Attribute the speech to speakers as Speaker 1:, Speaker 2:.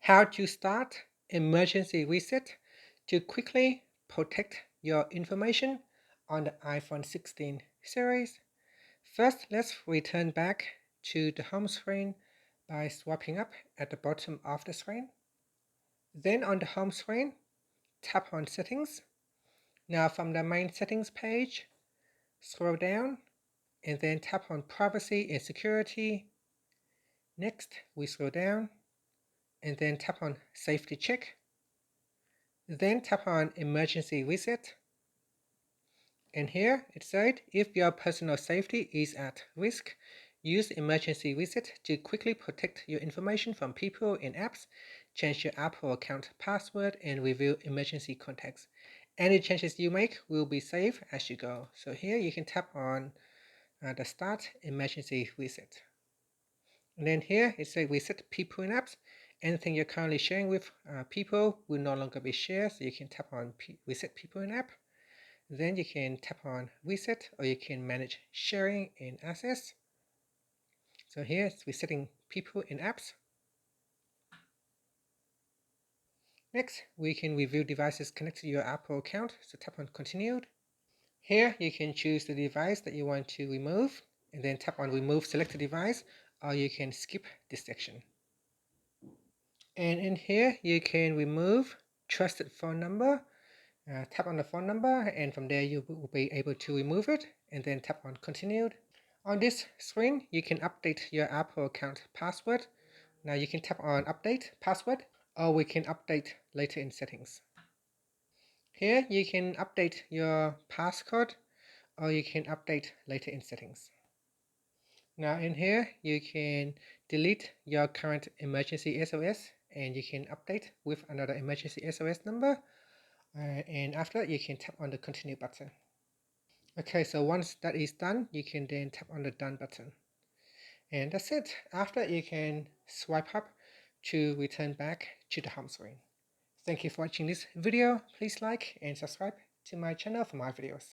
Speaker 1: How to start emergency reset to quickly protect your information on the iPhone 16 series. First, let's return back to the home screen by swiping up at the bottom of the screen. Then on the home screen, tap on Settings. Now from the main settings page, scroll down and then tap on Privacy and Security. Next, we scroll down and then tap on Safety Check. Then tap on Emergency Reset. And here it said if your personal safety is at risk, use Emergency Reset to quickly protect your information from people and apps, change your Apple account password, and review emergency contacts. Any changes you make will be saved as you go. So here you can tap on the Start Emergency Reset. And then here it says Reset People and Apps. Anything you're currently sharing with people will no longer be shared, so you can tap on Reset People and App. Then you can tap on Reset, or you can manage sharing and access. So here it's resetting people and apps. Next, we can review devices connected to your Apple account, so tap on Continued. Here you can choose the device that you want to remove, and then tap on Remove Selected Device, or you can skip this section. And in here you can remove Trusted Phone Number. Tap on the phone number, and from there you will be able to remove it, and then tap on Continued. On this screen, you can update your Apple account password. Now you can tap on Update Password, or we can update later in settings. Here you can update your passcode, or you can update later in settings. Now in here, you can delete your current emergency SOS, and you can update with another emergency SOS number. And after that, you can tap on the Continue button. Okay, so once that is done, you can then tap on the Done button. And that's it. After, you can swipe up to return back to the home screen. Thank you for watching this video. Please like and subscribe to my channel for more videos.